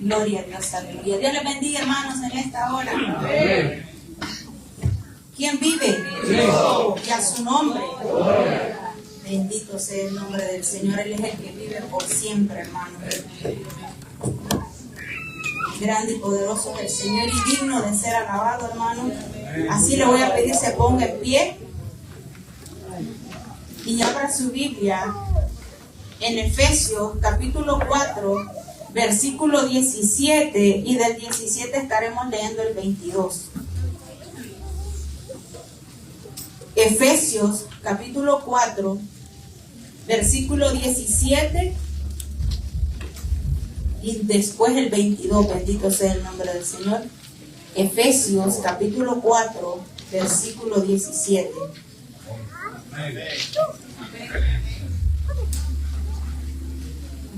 Gloria a Dios, aleluya. Dios les bendiga, hermanos, en esta hora. Amén. ¿Quién vive? Dios. Y a su nombre. Bendito sea el nombre del Señor. Él es el que vive por siempre, hermanos. Grande y poderoso es el Señor y digno de ser alabado, hermano. Así le voy a pedir se ponga en pie y abra su Biblia en Efesios capítulo 4, versículo 17, y del 17 estaremos leyendo el 22. Efesios capítulo 4, versículo 17 y después el 22. Bendito sea el nombre del Señor. Efesios capítulo 4, versículo 17.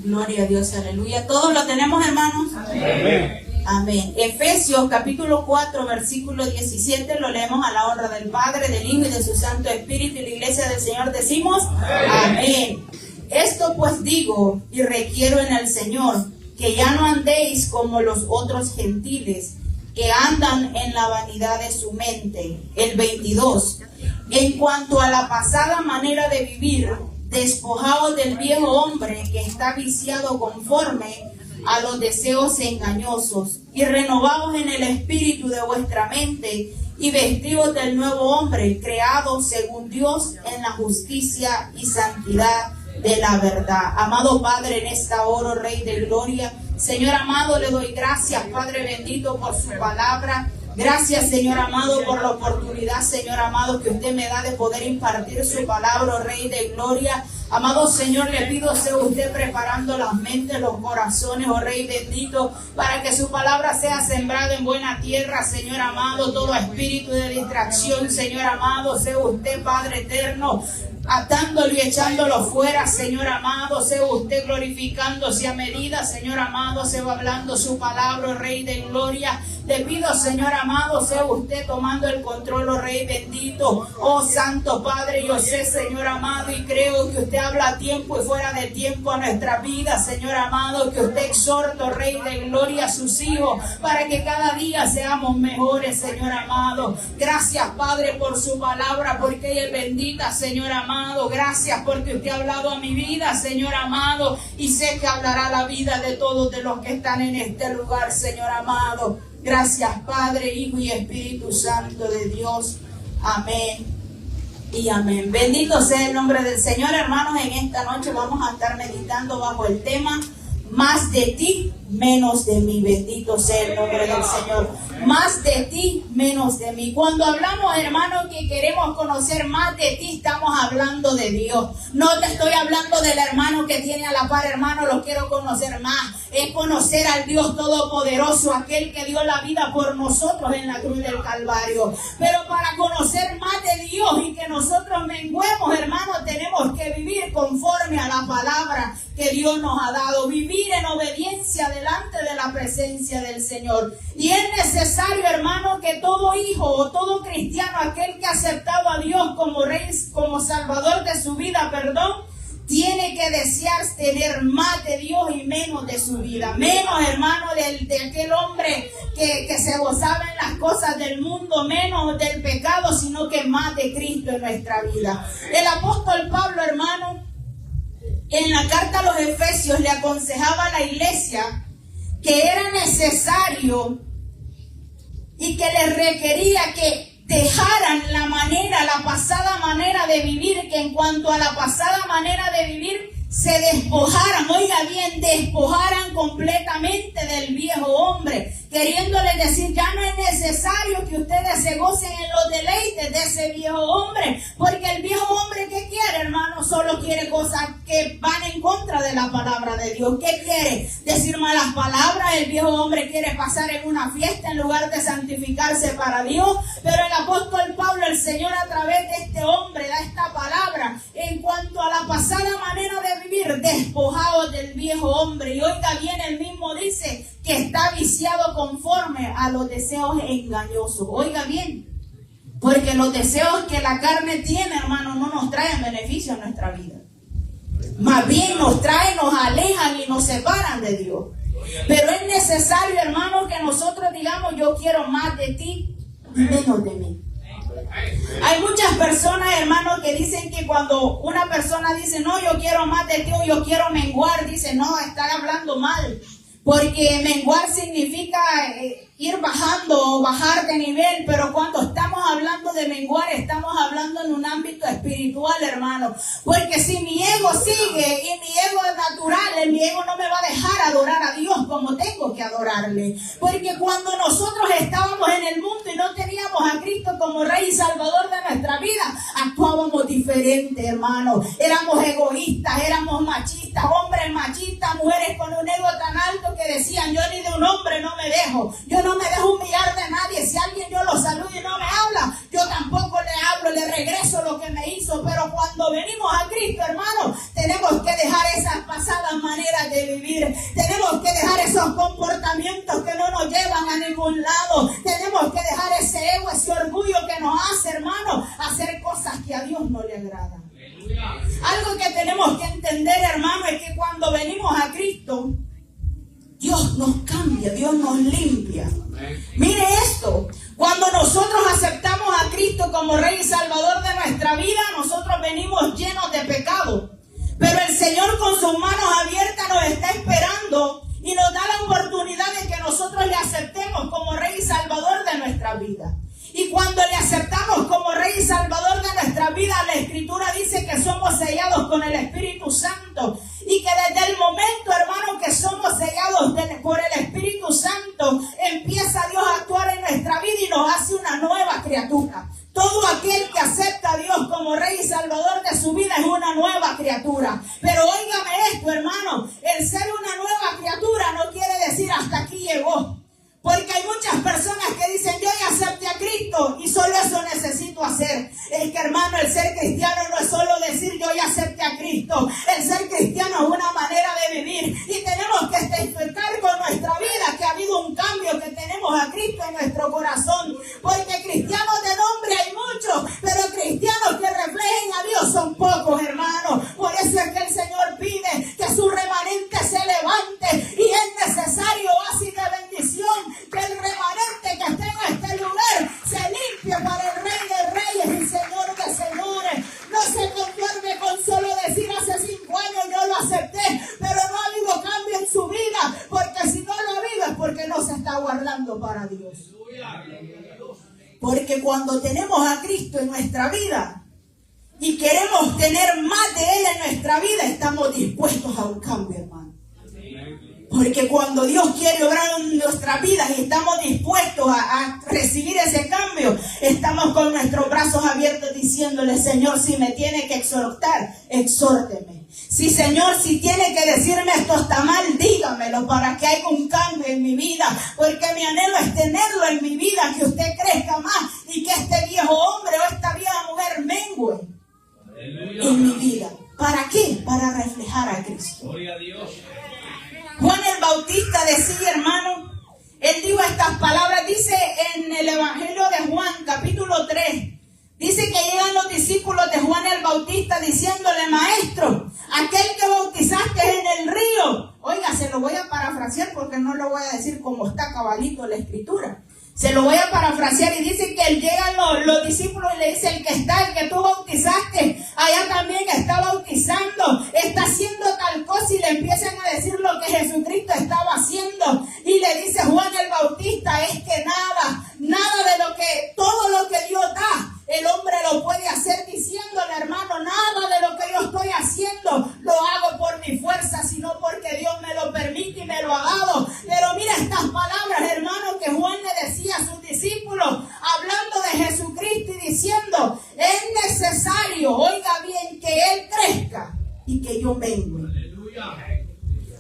Gloria a Dios, aleluya. ¿Todos lo tenemos, hermanos? Amén. Amén. Efesios capítulo 4, versículo 17, lo leemos a la honra del Padre, del Hijo y de su Santo Espíritu, y la iglesia del Señor decimos, amén. Esto pues digo y requiero en el Señor, que ya no andéis como los otros gentiles, que andan en la vanidad de su mente. El 22. En cuanto a la pasada manera de vivir, despojaos del viejo hombre que está viciado conforme a los deseos engañosos, y renovaos en el espíritu de vuestra mente, y vestidos del nuevo hombre, creado según Dios en la justicia y santidad de la verdad. Amado Padre, en esta hora, Rey de Gloria, Señor amado, le doy gracias, Padre bendito, por su palabra. Gracias, Señor amado, por la oportunidad, Señor amado, que usted me da de poder impartir su palabra, Rey de Gloria. Amado Señor, le pido sea usted preparando las mentes, los corazones, oh Rey bendito, para que su palabra sea sembrada en buena tierra, Señor amado. Todo espíritu de distracción, Señor amado, sea usted, Padre eterno, atándolo y echándolo fuera, Señor amado. Sea usted glorificándose a medida, Señor amado, sea hablando su palabra, Rey de Gloria. Le pido, Señor amado, sea usted tomando el control, oh Rey bendito. Oh Santo Padre, yo sé, Señor amado, y creo que usted habla a tiempo y fuera de tiempo a nuestra vida, Señor amado, que usted exhorta, Rey de Gloria, a sus hijos, para que cada día seamos mejores, Señor amado. Gracias, Padre, por su palabra, porque ella es bendita, Señor amado. Gracias porque usted ha hablado a mi vida, Señor amado, y sé que hablará la vida de todos de los que están en este lugar, Señor amado. Gracias, Padre, Hijo y Espíritu Santo de Dios. Amén y amén. Bendito sea el nombre del Señor, hermanos. En esta noche vamos a estar meditando bajo el tema más de ti, menos de mí. Bendito sea el nombre del Señor. Más de ti, menos de mí. Cuando hablamos, hermano, que queremos conocer más de ti, estamos hablando de Dios. No te estoy hablando del hermano que tiene a la par, hermano, lo quiero conocer más. Es conocer al Dios Todopoderoso, aquel que dio la vida por nosotros en la cruz del Calvario. Pero para conocer más de Dios y que nosotros menguemos, hermano, tenemos que vivir conforme a la palabra que Dios nos ha dado. Vivir en obediencia delante de la presencia del Señor. Y es necesario, hermano, que todo hijo o todo cristiano, aquel que ha aceptado a Dios como Rey, como Salvador de su vida, tiene que desear tener más de Dios y menos de su vida. Menos, hermano, de aquel hombre que se gozaba en las cosas del mundo, menos del pecado, sino que más de Cristo en nuestra vida. El apóstol Pablo, hermano, en la carta a los Efesios le aconsejaba a la iglesia que era necesario y que les requería que dejaran la pasada manera de vivir, que en cuanto a la pasada manera de vivir se despojaran, oiga bien, despojaran completamente del viejo hombre, queriéndoles decir, ya no es necesario que ustedes se gocen en los deleites de ese viejo hombre, porque el viejo hombre, ¿qué quiere, hermano? Solo quiere cosas que van en contra de la palabra de Dios. ¿Qué quiere? Decir malas palabras. El viejo hombre quiere pasar en una fiesta en lugar de santificarse para Dios. Pero el apóstol Pablo, el Señor, a través de este hombre da esta palabra en cuanto a la pasada manera de vivir, despojados del viejo hombre. Y oiga bien, él mismo dice que está viciado conforme a los deseos engañosos. Oiga bien, porque los deseos que la carne tiene, hermano, no nos traen beneficio a nuestra vida. Más bien nos traen, nos alejan y nos separan de Dios. Pero es necesario, hermano, que nosotros digamos, yo quiero más de ti y menos de mí. Hay muchas personas, hermanos, que dicen que cuando una persona dice, no, yo quiero más de ti o yo quiero menguar, dice, no, están hablando mal. Porque menguar significa ir bajando o bajar de nivel, pero cuando estamos hablando de menguar, estamos hablando en un ámbito espiritual, hermano. Porque si mi ego sigue y mi ego es natural, mi ego no me va a dejar adorar a Dios como tengo que adorarle. Porque cuando nosotros estábamos en el mundo y no teníamos a Cristo como Rey y Salvador de nuestra vida, actuábamos diferente, hermano. Éramos egoístas, éramos machistas, hombres machistas, mujeres con un ego tan alto que decían, yo ni de un hombre no me dejo, yo no me dejo humillar de nadie, si alguien yo lo saludo y no me habla, yo tampoco le hablo, le regreso lo que me hizo. Pero cuando venimos a Cristo, hermano, tenemos que dejar esas pasadas maneras de vivir, tenemos que dejar esos comportamientos que no nos llevan a ningún lado, tenemos que dejar ese ego, ese orgullo que nos hace, hermano, hacer cosas que a Dios no le agradan. Algo que tenemos que entender, hermano, es que cuando venimos a Cristo, Dios nos cambia, Dios nos limpia. Mire esto, cuando nosotros aceptamos a Cristo como Rey y Salvador de nuestra vida, nosotros venimos llenos de pecado. Pero el Señor con sus manos abiertas nos está esperando y nos da la oportunidad de que nosotros le aceptemos como Rey y Salvador de nuestra vida. Y cuando le aceptamos como Rey y Salvador de nuestra vida, la Escritura dice que somos sellados con el Espíritu Santo. Y que desde el momento, hermano, que somos sellados por el Espíritu Santo, empieza Dios a actuar en nuestra vida y nos hace una nueva criatura. Todo aquel que acepta a Dios como Rey y Salvador de su vida es una nueva criatura. Pero óigame esto, hermano, el ser una nueva criatura no quiere decir hasta aquí llegó. Porque hay muchas personas que dicen, yo ya acepté a Cristo y solo eso necesito hacer. Es que, hermano, el ser cristiano no es solo decir, yo ya acepté a Cristo. El ser cristiano es una manera de vivir. Y tenemos que testificar con nuestra vida que ha habido un cambio, que tenemos a Cristo en nuestro corazón. Porque cristianos de nombre hay muchos, pero cristianos que reflejen a Dios son pocos, hermano. Por eso es que el Señor pide que su remanente se levante. Y es necesario, así de bendición, que el remanente que esté en este lugar se limpie para el Rey de Reyes y Señor de Señores. No se conforme con solo decir hace 5 años yo lo acepté, pero no ha habido cambio en su vida, porque si no lo ha habido es porque no se está guardando para Dios. Porque cuando tenemos a Cristo en nuestra vida y queremos tener más de Él en nuestra vida, estamos dispuestos a un cambio, hermano. Porque cuando Dios quiere obrar en nuestras vidas y estamos dispuestos a recibir ese cambio, estamos con nuestros brazos abiertos diciéndole, Señor, si me tiene que exhortar, exhórteme. Sí, Señor, si tiene que decirme esto está mal, dígamelo para que haya un cambio en mi vida. Porque mi anhelo es tenerlo en mi vida, que usted crezca más y que este viejo hombre o esta vieja mujer mengue en mi vida. ¿Para qué? Para reflejar a Cristo. Gloria a Dios. Juan el Bautista decía, hermano, él dijo estas palabras, dice en el Evangelio de Juan, capítulo 3, dice que llegan los discípulos de Juan el Bautista diciéndole, maestro, aquel que bautizaste en el río. Oiga, se lo voy a parafrasear porque no lo voy a decir como está cabalito la Escritura. Se lo voy a parafrasear y dice que llegan los discípulos y le dicen el que tú bautizaste, allá también está bautizando, está haciendo tal cosa y le empiezan a decir lo que Jesucristo estaba haciendo. Y le dice Juan el Bautista, es que todo lo que Dios da, el hombre lo puede hacer diciéndole, hermano, nada de lo que yo estoy haciendo lo hago por mi fuerza, sino porque Dios me lo permite y me lo ha dado. Pero mira estas palabras, hermano, que Juan le decía a sus discípulos, hablando de Jesucristo y diciendo, es necesario, oiga bien, que Él crezca y que yo mengue.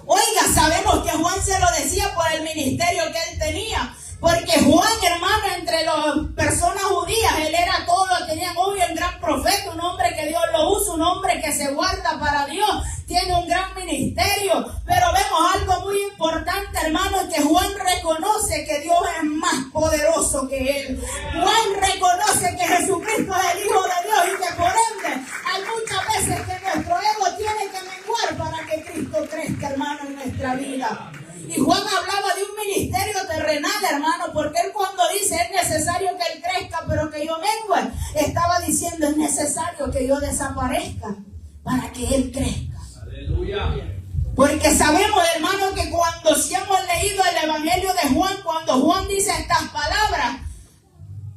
Oiga, sabemos que Juan se lo decía por el ministerio que él tenía. Porque Juan, hermano, entre las personas judías, él era todo, tenía obvio un gran profeta, un hombre que Dios lo usa, un hombre que se guarda para Dios, tiene un gran ministerio. Pero vemos algo muy importante, hermano, que Juan reconoce que Dios es más poderoso que él. Juan reconoce que Jesucristo es el Hijo de Dios y que por ende hay muchas veces que nuestro ego tiene que menguar para que Cristo crezca, hermano, en nuestra vida. Y Juan hablaba de un ministerio terrenal, hermano, porque él cuando dice es necesario que él crezca, pero que yo mengue, estaba diciendo es necesario que yo desaparezca para que él crezca. Aleluya. Porque sabemos, hermano, que cuando si hemos leído el Evangelio de Juan, cuando Juan dice estas palabras,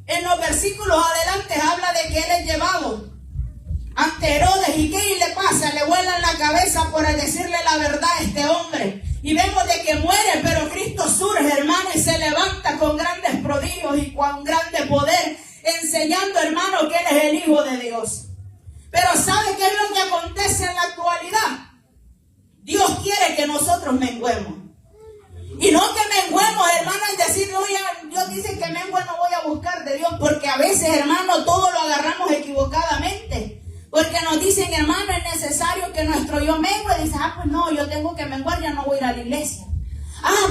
en los versículos adelante habla de que él es llevado ante Herodes. ¿Y qué le pasa? Le vuela en la cabeza por decirle la verdad a este hombre. Y vemos de que muere, pero Cristo surge, hermano, y se levanta con grandes prodigios y con grande poder, enseñando, hermano, que él es el Hijo de Dios. Pero ¿sabe qué es lo que acontece en la actualidad? Dios quiere que nosotros menguemos. Y no que menguemos, hermano, es decir, no, ya, Dios dice que mengue no voy a buscar de Dios, porque a veces, hermano, todo lo agarramos equivocadamente. Porque nos dicen, hermano, es necesario que nuestro yo mengue. Dice, pues no, yo tengo que menguar, ya no voy a ir a la iglesia.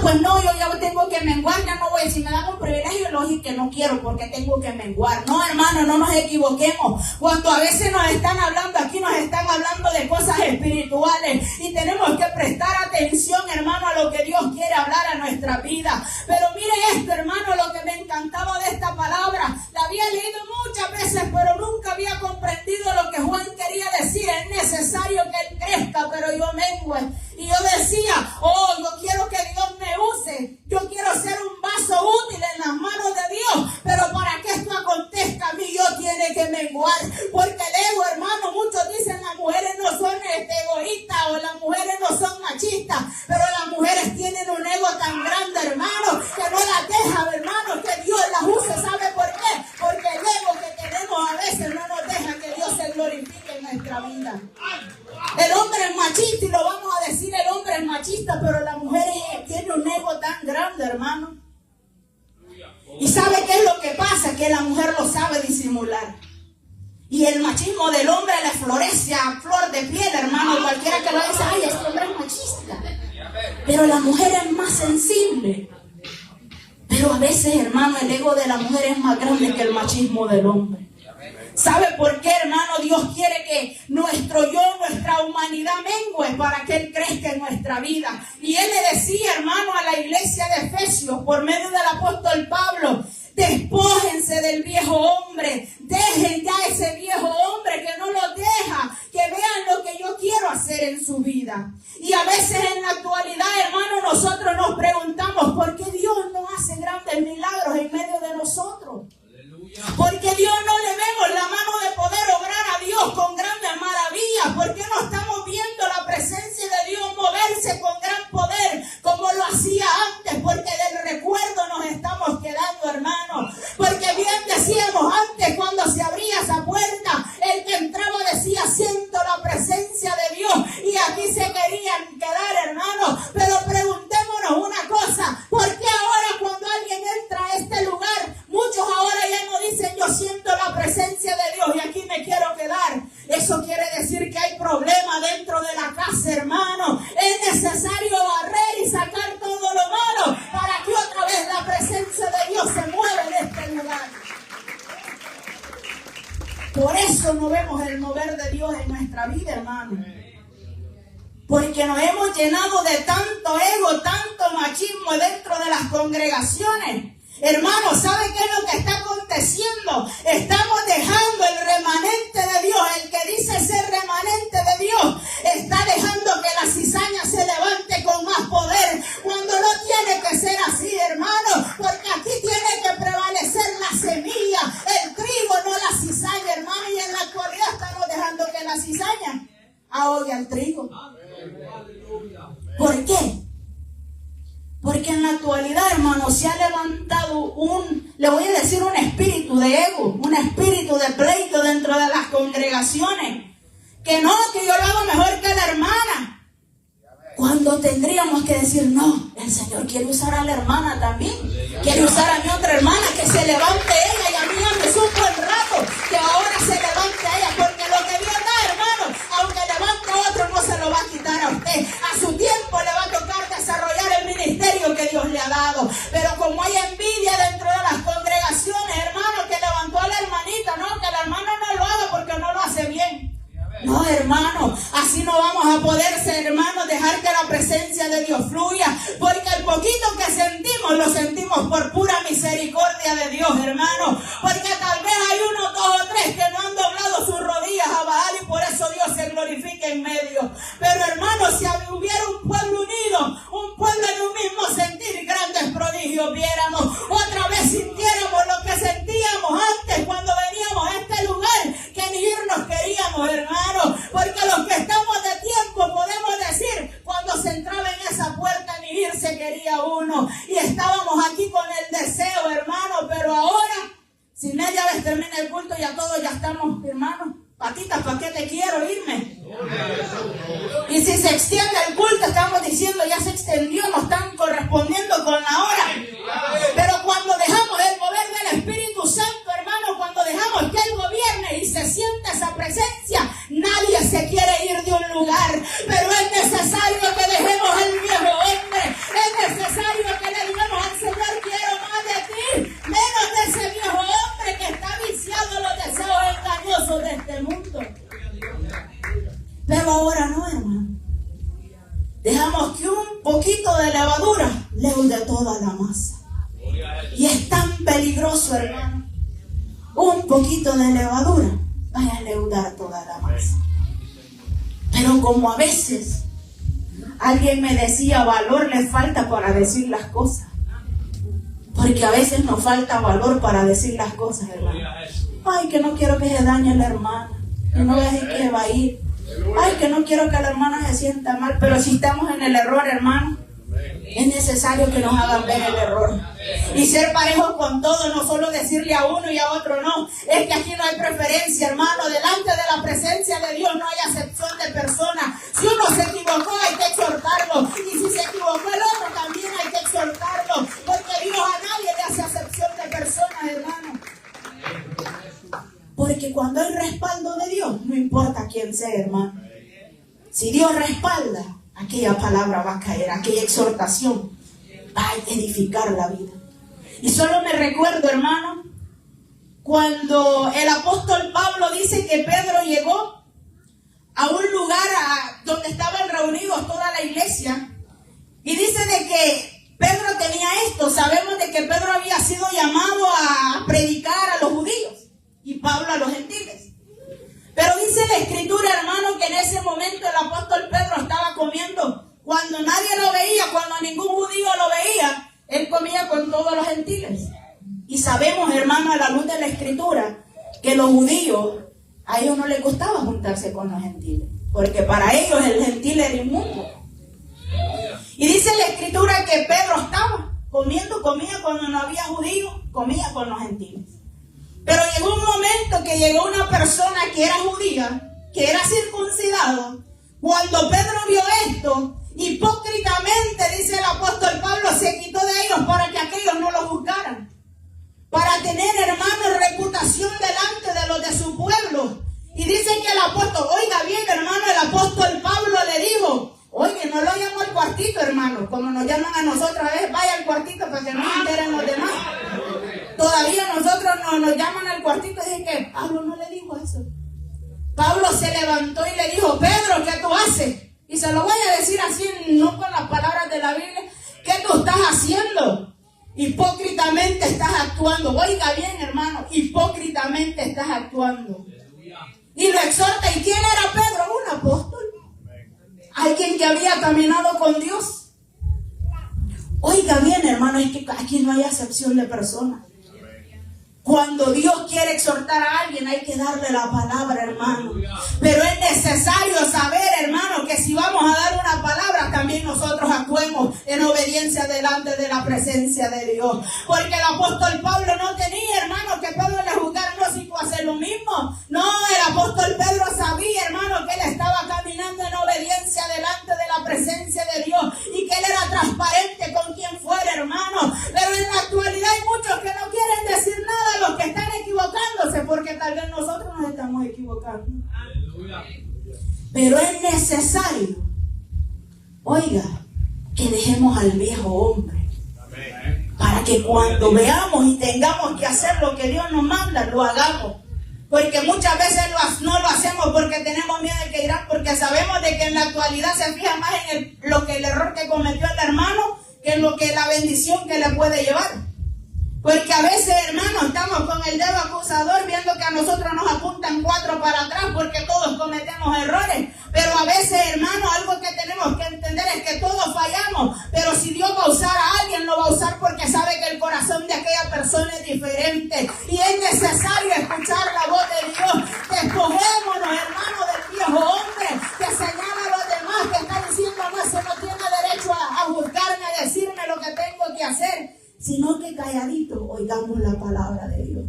Pues no, yo ya tengo que menguar, ya no voy. Si me dan un privilegio, lógico que no quiero porque tengo que menguar. No, hermano, no nos equivoquemos. Cuando a veces nos están hablando aquí, nos están hablando de cosas espirituales y tenemos que prestar atención, hermano, a lo que Dios quiere hablar a nuestra vida. Pero mire esto, hermano, lo que me encantaba de esta palabra. La había leído muchas veces, pero nunca había comprendido lo que Juan quería decir. Es necesario que él crezca, pero yo mengue. Y yo decía, yo quiero que Dios me use. Yo quiero ser un vaso útil en las manos de Dios. Pero para que esto acontezca a mí, yo tiene que menguar. Porque el ego, hermano, muchos dicen las mujeres no son egoístas o las mujeres no son machistas. Pero las mujeres tienen un ego tan grande, hermano, que no las deja, hermano, que Dios las use. ¿Sabe por qué? Porque el ego que tenemos a veces no nos deja que Dios se glorifique en nuestra vida. El hombre es machista y lo vamos a decir, el hombre es machista, pero la mujer tiene un ego tan grande, hermano. ¿Y sabe qué es lo que pasa? Que la mujer lo sabe disimular. Y el machismo del hombre le florece a flor de piel, hermano. Cualquiera que lo dice, este hombre es machista. Pero la mujer es más sensible. Pero a veces, hermano, el ego de la mujer es más grande que el machismo del hombre. ¿Sabe por qué, hermano? Dios quiere que nuestra humanidad mengue para que Él crezca en nuestra vida. Y Él le decía, hermano, a la iglesia de Efesios, por medio del apóstol Pablo, despójense del viejo hombre, dejen ya ese viejo hombre que no los deja, que vean lo que yo quiero hacer en su vida. Y a veces en la actualidad, hermano, nosotros nos preguntamos, ¿por qué Dios no hace grandes milagros en medio de nosotros? Porque Dios no le vemos la mano de poder obrar a Dios con grandes maravillas. ¿Por qué no estamos viendo la presencia de Dios moverse con gran poder como lo hacía antes? Porque del recuerdo nos estamos quedando, hermano. Porque bien decíamos antes, cuando se abría esa puerta, el que entraba decía, siento la presencia de Dios. Y aquí se querían quedar, hermano. Pero preguntémonos una cosa, ¿por qué ahora cuando alguien entra a este lugar, muchos ahora ya no dicen yo siento la presencia de Dios y aquí me quiero quedar? Eso quiere decir que hay problema dentro de la casa, hermano. Es necesario barrer y sacar todo lo malo para que otra vez la presencia de Dios se mueva en este lugar. Por eso no vemos el mover de Dios en nuestra vida, hermano. Porque nos hemos llenado de tanto ego, tanto machismo dentro de las congregaciones. Hermano, ¿sabe qué es lo que está aconteciendo? Estamos dejando el remanente de Dios, el que dice ser remanente de Dios, está dejando que la cizaña se levante con más poder, cuando no tiene que ser así, hermano, porque aquí tiene que prevalecer la semilla, el trigo, no la cizaña, hermano, y en la actualidad estamos dejando que la cizaña ahogue al trigo. ¿Por qué? Porque en la actualidad, hermano, se ha levantado le voy a decir, un espíritu de ego, un espíritu de pleito dentro de las congregaciones. Que no, que yo lo hago mejor que la hermana. Cuando tendríamos que decir, no, el Señor quiere usar a la hermana también. Quiere usar a mi otra hermana, que se levante ella, y a mí ya me supo el rato que ahora se levante ella. Porque lo que Dios da, hermano, aunque levante a otro, no se lo va a quitar a usted. A su tiempo le va a tocar desarrollar el ministerio que Dios le ha dado. Pero como hay envidia dentro de las congregaciones, hermano, que levantó a la hermanita, no, que la hermana no lo haga porque no lo hace bien. No, hermano, así no vamos a poder ser, hermano, dejar que la presencia de Dios fluya. Porque poquito que sentimos, lo sentimos por pura misericordia de Dios, hermano. Porque tal vez hay uno, dos o tres que no han doblado sus rodillas a Baal y por eso Dios se glorifica en medio. Pero hermano, si hubiera un pueblo unido, un pueblo en un mismo sentir, grandes prodigios viéramos. Otra vez sintiéramos lo que sentíamos antes cuando veníamos a este lugar, que ni irnos queríamos, hermano. Porque los que estamos de tiempo podemos decir, cuando se entraba en esa puerta ni irse quería uno. Y estábamos aquí con el deseo, hermano, pero ahora, si media vez termina el culto, ya todos ya estamos, hermano. Patitas, ¿para qué te quiero irme? Y si se extiende el culto, estamos diciendo, ya se extendió, no están correspondiendo con la hora. Pero cuando dejamos el mover del Espíritu Santo, hermano, cuando dejamos que Él gobierne y se sienta esa presencia, nadie se quiere ir de un lugar. Pero es necesario que dejemos al viejo hombre. Es necesario que le digamos al Señor, quiero más de ti, menos de ese viejo hombre que está viciado en los deseos engañosos de este mundo. Pero ahora no, hermano. Dejamos que un poquito de levadura leude toda la masa. Y es tan peligroso, hermano. Un poquito de levadura vaya a leudar toda la masa. Pero como a veces alguien me decía, valor le falta para decir las cosas. Porque a veces nos falta valor para decir las cosas, hermano. Ay, que no quiero que se dañe la hermana. Que no voy a decir que va a ir. Ay, que no quiero que la hermana se sienta mal. Pero si estamos en el error, hermano, es necesario que nos hagan ver el error. Y ser parejos con todo, no solo decirle a uno y a otro no. Es que aquí no hay preferencia, hermano. Delante de la presencia de Dios no hay acepción de persona. Si uno se equivocó, hay que exhortarlo. Y si se equivocó el otro, también hay que exhortarlo. Porque Dios a nadie le hace acepción de personas, hermano. Porque cuando hay respaldo de Dios, no importa quién sea, hermano. Si Dios respalda, aquella palabra va a caer, aquella exhortación va a edificar la vida. Y solo me recuerdo, hermano, cuando el apóstol Pablo dice que Pedro llegó a un lugar donde estaban reunidos toda la iglesia, y dice de que Pedro tenía esto. Sabemos de que Pedro había sido llamado a predicar a los judíos y Pablo a los gentiles. Pero dice la escritura, hermano, que en ese momento el apóstol Pedro estaba comiendo. Cuando nadie lo veía, cuando ningún judío lo veía, él comía con todos los gentiles. Y sabemos, hermano, a la luz de la escritura, que los judíos, a ellos no les gustaba juntarse con los gentiles, porque para ellos el gentil era inmundo. Y dice la escritura que Pedro estaba comiendo, comía cuando no había judíos, comía con los gentiles. Pero llegó un momento que llegó una persona que era judía, que era circuncidado. Cuando Pedro vio esto, hipócritamente, dice el apóstol Pablo, se quitó de ellos para que aquellos no lo juzgaran. Para tener, hermano, reputación delante de los de su pueblo. Y dice que el apóstol, oiga bien, hermano, el apóstol Pablo le dijo, oye, no lo llamó al cuartito, hermano, como nos llaman a nosotros, vaya al cuartito para que no se enteren los demás. Todavía nosotros nos llaman al cuartito. Dije que Pablo no le dijo eso. Pablo se levantó y le dijo, Pedro, ¿qué tú haces? Y se lo voy a decir así, no con las palabras de la Biblia. ¿Qué tú estás haciendo? Hipócritamente estás actuando. Oiga bien, hermano, hipócritamente estás actuando. Y lo exhorta. ¿Y quién era Pedro? Un apóstol. Alguien que había caminado con Dios. Oiga bien, hermano, es que aquí no hay acepción de personas. Cuando Dios quiere exhortar a alguien, hay que darle la palabra, hermano. Pero es necesario saber, hermano, que si vamos a dar una palabra, también nosotros actuemos en obediencia delante de la presencia de Dios. Porque el apóstol Pablo no tenía, hermano, que Pedro le juzgara, no, si tú haces lo mismo. No, el apóstol Pedro sabía, hermano, que él estaba caminando en obediencia delante de la presencia de Dios y que él era transparente con quien fuera, hermano. Pero en la actualidad hay muchos que no quieren decir nada de los que están equivocándose, porque tal vez nosotros nos estamos equivocando. Pero es necesario, oiga, que dejemos al viejo hombre, para que cuando veamos y tengamos que hacer lo que Dios nos manda, lo hagamos. Porque muchas veces no lo hacemos porque tenemos miedo de que dirán, porque sabemos de que en la actualidad se fija más en el error que cometió el hermano que que la bendición que le puede llevar. Porque a veces, hermano, estamos con el dedo acusador viendo que a nosotros nos apuntan 4 para atrás porque todos cometemos errores. Pero a veces, hermano, algo que tenemos que entender es que todos fallamos. Pero si Dios va a usar a alguien, lo va a usar porque sabe que el corazón de aquella persona es diferente. Y es necesario escuchar la voz de Dios. Despojémonos, hermano, del viejo hombre que señala a los demás, que está diciendo, no, ese no tiene derecho a juzgarme, a decirme lo que tengo que hacer. Sino que calladito oigamos la palabra de Dios.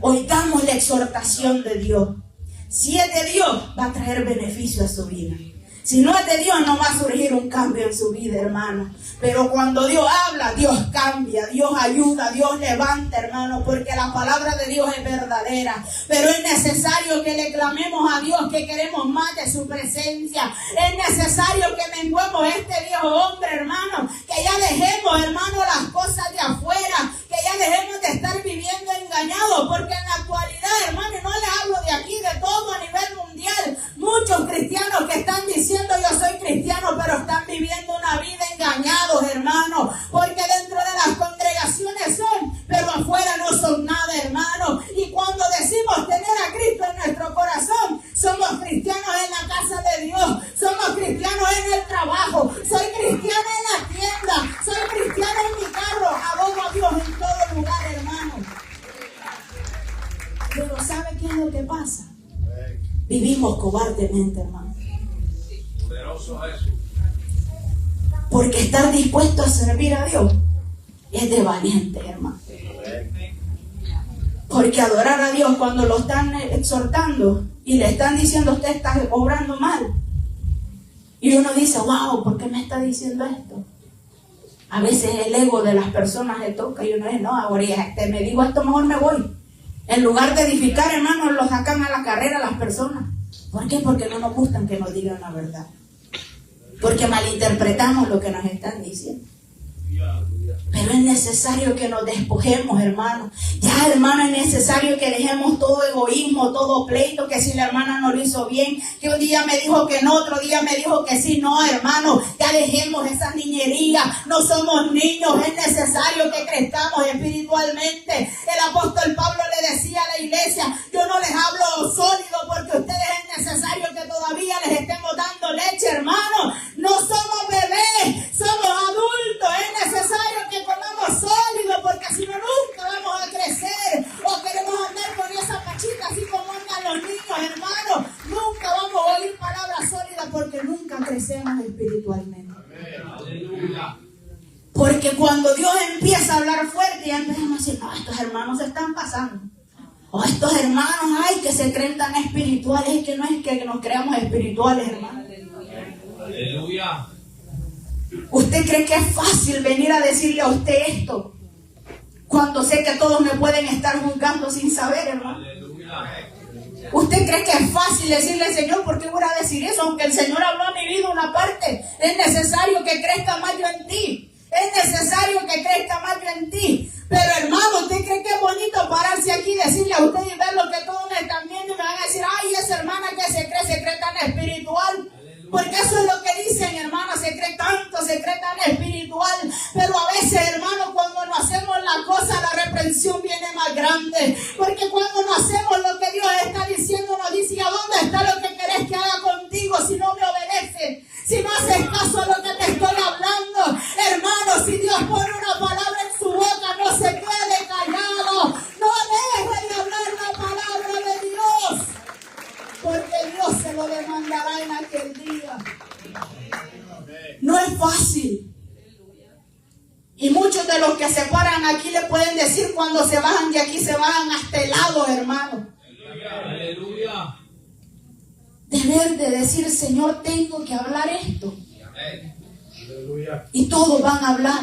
Oigamos la exhortación de Dios. Si es de Dios, va a traer beneficio a su vida. Si no es de Dios, no va a surgir un cambio en su vida, hermano. Pero cuando Dios habla, Dios cambia, Dios ayuda, Dios levanta, hermano, porque la palabra de Dios es verdadera. Pero es necesario que le clamemos a Dios que queremos más de su presencia. Es necesario que menguemos este viejo hombre, hermano, que ya dejemos, hermano, las cosas de afuera, que ya dejemos de estar viviendo engañados, porque en la actualidad, hermano, y no les hablo de aquí, de todo a nivel mundial, muchos cristianos que están diciendo yo soy cristiano, pero están viviendo una vida engañados, hermano, porque dentro de las congregaciones son, pero afuera no son nada, hermano. Y cuando decimos tener a Cristo en nuestro corazón, somos cristianos en la casa de Dios, somos cristianos en el trabajo, soy cristiano en la tienda, soy cristiano en mi carro, adoro a Dios en todo lugar, hermano. Pero ¿sabe qué es lo que pasa? Vivimos cobardemente, hermano. Porque estar dispuesto a servir a Dios es de valiente, hermano. Porque adorar a Dios cuando lo están exhortando y le están diciendo usted está obrando mal, y uno dice, wow, ¿por qué me está diciendo esto? A veces el ego de las personas le toca y uno dice, no, ahora me digo esto, mejor me voy. En lugar de edificar, hermanos, lo sacan a la carrera las personas. ¿Por qué? Porque no nos gustan que nos digan la verdad. Porque malinterpretamos lo que nos están diciendo. Pero es necesario que nos despojemos, hermano. Ya, hermano, es necesario que dejemos todo egoísmo, todo pleito, que si la hermana no lo hizo bien, que un día me dijo que no, otro día me dijo que sí. No, hermano, ya dejemos esas niñerías. No somos niños, es necesario que crezcamos espiritualmente. El apóstol Pablo le decía a la iglesia, yo no les hablo sólido porque ustedes es necesario que todavía les estemos dando leche, hermano. No somos bebés, somos adultos, es necesario que comamos sólido, porque si no nunca vamos a crecer, o queremos andar con esa pachita así como andan los niños, hermano. Nunca vamos a oír palabras sólidas porque nunca crecemos espiritualmente. Porque cuando Dios empieza a hablar fuerte, ya empezamos a decir, no, estos hermanos se están pasando. O estos hermanos, ay, que se creen tan espirituales, y que no es que nos creamos espirituales, hermano. Aleluya. ¿Usted cree que es fácil venir a decirle a usted esto? Cuando sé que todos me pueden estar juzgando sin saber, hermano. ¿Usted cree que es fácil decirle al Señor, por qué voy a decir eso? Aunque el Señor habló a mi vida una parte, es necesario que crezca más yo en ti. Es necesario que crezca más yo en ti. Pero hermano, ¿usted cree que es bonito pararse aquí y decirle a usted y ver lo que todos me están viendo y me van a decir, ay, esa hermana que se cree tan espiritual? Porque eso es lo que dicen, hermano, se cree tanto, se cree tan espiritual. Pero a veces, hermano, cuando no hacemos la cosa, la reprensión viene más grande. Porque cuando no hacemos lo que Dios está diciendo, nos dice, ¿a dónde está lo que querés que haga contigo si no me obedeces? Si no haces caso a lo que te estoy hablando. Hermano, si Dios pone una palabra en su boca, no se quede callado. No deje de hablar la palabra de Dios, porque Dios se lo demandará en aquel día. No es fácil. Y muchos de los que se paran aquí le pueden decir cuando se bajan de aquí, se bajan hasta el lado, hermano. Aleluya. Deber de decir, Señor, tengo que hablar esto. Y todos van a hablar.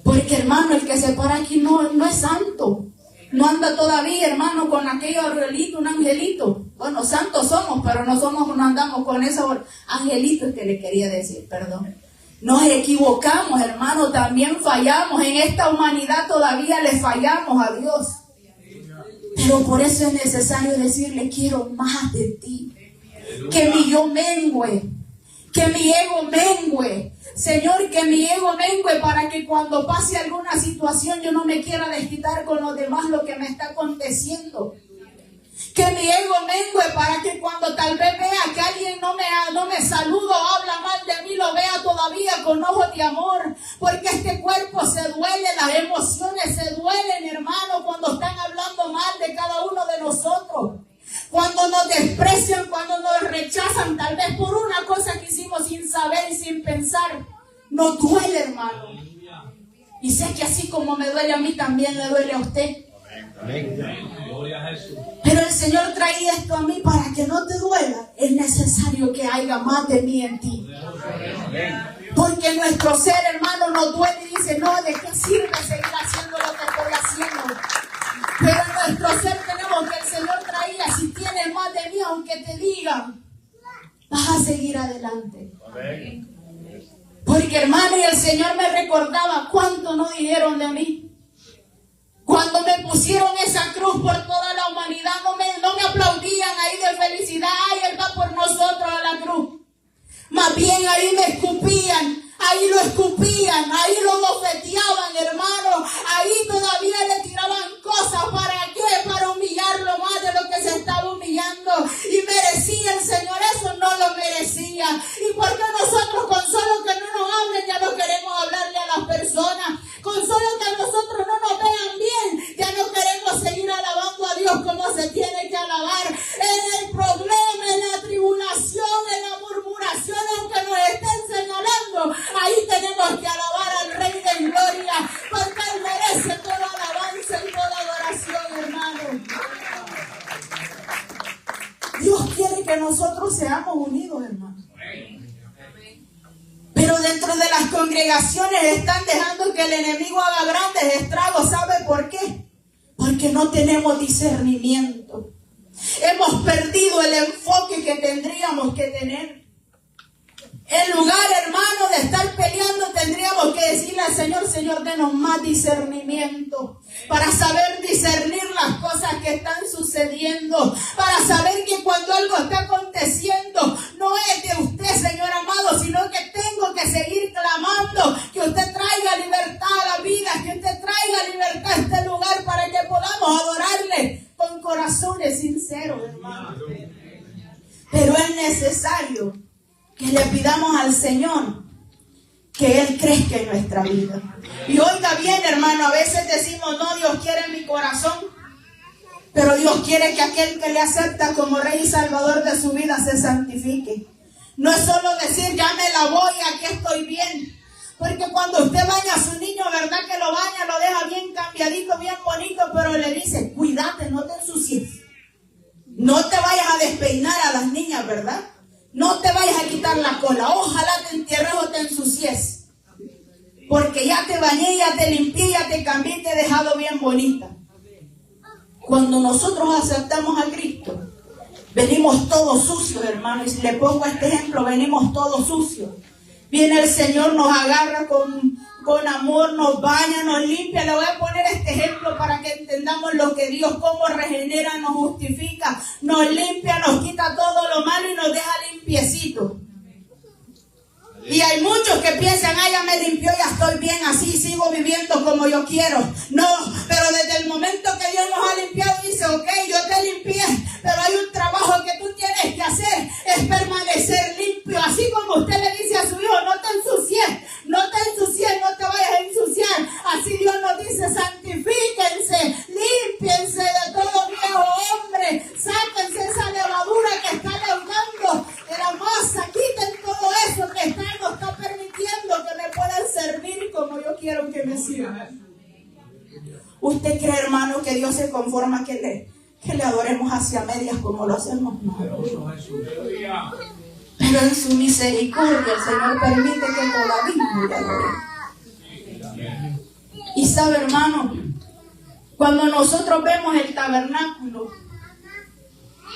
Porque, hermano, el que se para aquí no es santo. No anda todavía, hermano, con aquellos angelitos, un angelito. Bueno, santos somos, pero no andamos con esos angelitos que le quería decir, perdón. Nos equivocamos, hermano, también fallamos. En esta humanidad todavía le fallamos a Dios. Pero por eso es necesario decirle, quiero más de ti. Que mi yo mengüe, que mi ego mengüe. Señor, que mi ego mengue para que cuando pase alguna situación yo no me quiera desquitar con los demás lo que me está aconteciendo. Que mi ego mengue para que cuando tal vez vea que alguien no me saluda o habla mal de mí, lo vea todavía con ojos de amor. Porque este cuerpo se duele, las emociones se duelen, hermano, cuando están hablando mal de cada uno de nosotros. Cuando nos desprecian, cuando nos rechazan, tal vez por una cosa que hicimos sin saber y sin pensar. Nos duele, hermano. Y sé que así como me duele a mí, también le duele a usted. Pero el Señor traía esto a mí para que no te duela. Es necesario que haya más de mí en ti. Porque nuestro ser, hermano, nos duele y dice, no, ¿de qué sirve seguir haciendo lo que estoy haciendo? Pero en nuestro ser tenemos que el Señor traía, si tienes más de mí, aunque te digan, vas a seguir adelante. Porque, hermano, y el Señor me recordaba cuánto no dijeron de mí. Cuando me pusieron esa cruz por toda la humanidad, no me aplaudían ahí de felicidad. Ay, Él va por nosotros a la cruz. Más bien ahí me escupían, ahí lo escupían, ahí lo bofeteaban, hermano. Ahí todavía le tiraban cosas. ¿Para qué? Para humillarlo más de lo que se estaba humillando. Y merecía el Señor eso, no lo merecía. ¿Y por qué nosotros con solo que no nos hablen ya no queremos hablarle a las personas? Con solo que a nosotros no nos vean bien, ya no queremos seguir alabando a Dios como se tiene que alabar. En el problema, en la tribulación, en la murmuración, aunque nos estén señalando, ahí tenemos que alabar al Rey de Gloria, porque Él merece toda alabanza y toda adoración, hermano. Dios quiere que nosotros seamos unidos, hermano. Pero dentro de las congregaciones están dejando que el enemigo haga grandes estragos. ¿Sabe por qué? Porque no tenemos discernimiento. Hemos perdido el enfoque que tendríamos que tener. En lugar, hermano, de estar peleando, tendríamos que decirle al Señor, Señor, denos más discernimiento. Para saber discernir las cosas que están sucediendo. Para saber que cuando algo está aconteciendo, no es de usted, Señor amado, sino que tengo que seguir clamando. Que usted traiga libertad a la vida. Que usted traiga libertad a este lugar para que podamos adorarle con corazones sinceros, hermano. Pero es necesario que le pidamos al Señor que Él crezca en nuestra vida. Y oiga bien, hermano, a veces decimos, no, Dios quiere mi corazón, pero Dios quiere que aquel que le acepta como Rey y Salvador de su vida se santifique. No es solo decir, ya me la voy, aquí estoy bien. Porque cuando usted baña a su niño, ¿verdad que lo baña, lo deja bien cambiadito, bien bonito, pero le dice, cuídate, no te ensucies. No te vayas a despeinar a las niñas, ¿verdad? No te vayas a quitar la cola. Ojalá te entierres o te ensucies. Porque ya te bañé, ya te limpié, ya te cambié y te he dejado bien bonita. Cuando nosotros aceptamos a Cristo, venimos todos sucios, hermano. Y si le pongo este ejemplo, venimos todos sucios. Viene el Señor, nos agarra con amor, nos baña, nos limpia. Le voy a poner este ejemplo para que entendamos lo que Dios, cómo regenera, nos justifica, nos limpia, nos quita todo lo malo y nos deja limpiecito. Y hay muchos que piensan, ya me limpió, ya estoy bien, así sigo viviendo como yo quiero. No, pero desde el momento que Dios nos ha limpiado, dice, ok, yo te limpié, pero hay un trabajo que tú tienes que hacer, es permanecer limpio. Así como usted le dice a su hijo, no te ensucies, no te vayas a ensuciar. Así Dios nos dice, santifíquense, límpiense de todo viejo hombre, sáquense esa levadura que está leudando de la masa, quiten todo eso que no está permitiendo que me puedan servir como yo quiero que me sirvan. ¿Usted cree, hermano, que Dios se conforma que le adoremos hacia medias como lo hacemos? No. Pero en su misericordia el Señor permite que todavía le adoremos. Y sabe, hermano, cuando nosotros vemos el tabernáculo,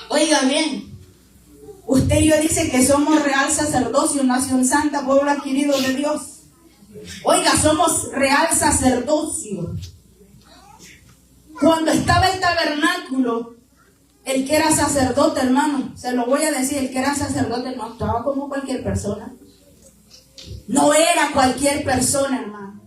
oiga bien, usted y yo dice que somos real sacerdocio, nación santa, pueblo adquirido de Dios. Oiga, somos real sacerdocio. Cuando estaba el tabernáculo, el que era sacerdote, hermano, se lo voy a decir, el que era sacerdote no actuaba como cualquier persona. No era cualquier persona, hermano.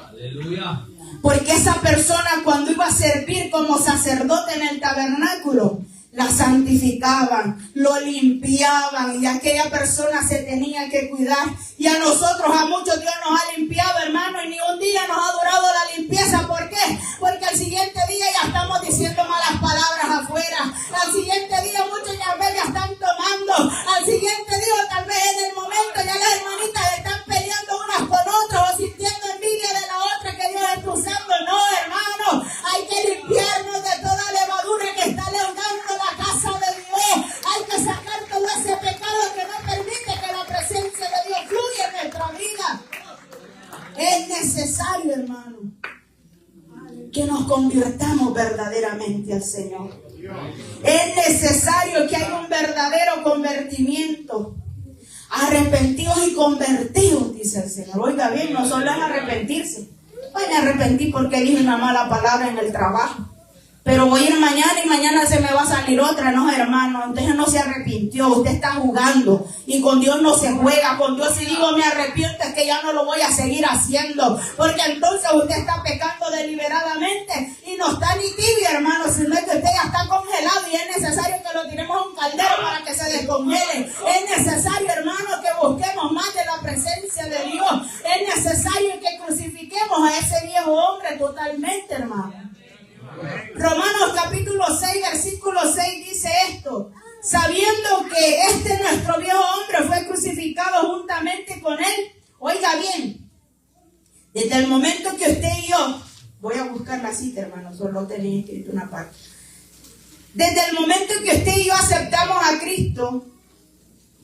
Aleluya. Porque esa persona, cuando iba a servir como sacerdote en el tabernáculo, la santificaban, lo limpiaban, y aquella persona se tenía que cuidar. Y a nosotros, a muchos, Dios nos ha limpiado, hermano, y ni un día nos ha durado la limpieza. ¿Por qué? Porque al siguiente día ya estamos diciendo malas palabras afuera. Al siguiente día muchos ya están tomando. Al siguiente día, tal vez en el momento, ya las hermanitas están peleando unas con otras o sintiendo envidia de la otra que Dios está usando. No, hermano, hay que limpiarnos de toda levadura que está leudando la casa de Dios. Hay que sacar todo ese pecado que no permite que la presencia de Dios fluya en nuestra vida. Es necesario, hermano, que nos convirtamos verdaderamente al Señor. Es necesario que haya un verdadero convertimiento. Arrepentidos y convertidos, dice el Señor. Oiga bien, no solo es arrepentirse. Hoy me arrepentí porque dije una mala palabra en el trabajo, pero voy a ir mañana y mañana se me va a salir otra. No, hermano, usted no se arrepintió, usted está jugando, y con Dios no se juega. Con Dios, si digo me arrepiento, es que ya no lo voy a seguir haciendo, porque entonces usted está pecando deliberadamente y no está ni tibio, hermano, sino que usted ya está congelado y es necesario que lo tiremos a un caldero para que se descongele. Es necesario, hermano, que busquemos más de la presencia de Dios. Es necesario que crucifiquemos a ese viejo hombre totalmente, hermano. Romanos capítulo 6, versículo 6 dice esto: sabiendo que nuestro viejo hombre fue crucificado juntamente con él. Oiga bien, desde el momento que usted y yo, voy a buscar la cita, hermano, solo tenía escrito una parte. Desde el momento que usted y yo aceptamos a Cristo,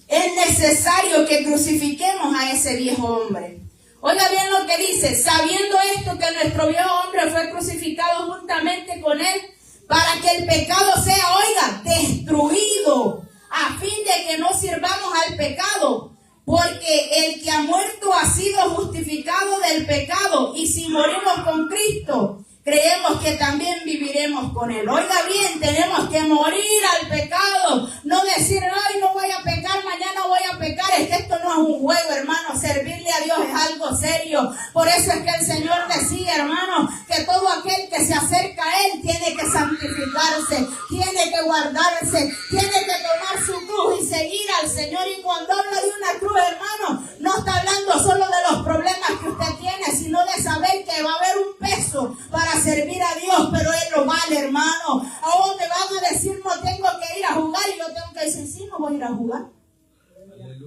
es necesario que crucifiquemos a ese viejo hombre. Oiga bien lo que dice: sabiendo esto, que nuestro viejo hombre fue crucificado juntamente con él, para que el pecado sea, oiga, destruido, a fin de que no sirvamos al pecado. Porque el que ha muerto ha sido justificado del pecado, y si morimos con Cristo, creemos que también viviremos con él. Oiga bien, tenemos que morir al pecado. No decir, ay, no voy a pecar, mañana voy a pecar. Es que esto no es un juego, hermano. Servirle a Dios es algo serio. Por eso es que el Señor decía, hermano, que todo aquel que se acerca a Él tiene que santificarse, tiene que guardarse, tiene que tomar su cruz y seguir al Señor. Y cuando habla de una cruz, hermano, no está hablando solo de los problemas que usted tiene, sino de saber que va a haber un peso para servir a Dios, pero Él lo vale, hermano. Ahora me van a decir, no tengo que ir a jugar, y yo tengo que decir, sí, no voy a ir a jugar.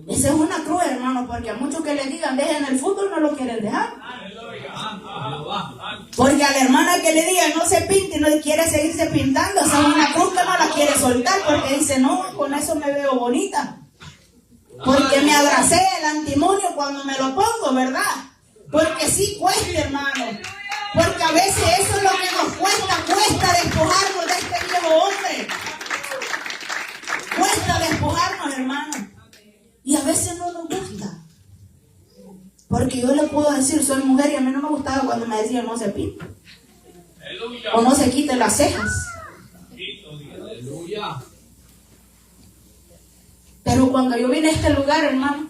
Esa es una cruz, hermano, porque a muchos que le digan dejen el fútbol no lo quieren dejar. Porque a la hermana que le digan no se pinte, no quiere seguirse pintando, esa es una cruz que no la quiere soltar, porque dice, no, con eso me veo bonita, porque me abracé el antimonio cuando me lo pongo, ¿verdad? Porque sí cuesta, hermano. Porque a veces eso es lo que nos cuesta despojarnos de este viejo hombre. Cuesta despojarnos, hermano. Y a veces no nos gusta. Porque yo le puedo decir, soy mujer y a mí no me gustaba cuando me decían no se pinta. O no se quiten las cejas. Pero cuando yo vine a este lugar, hermano,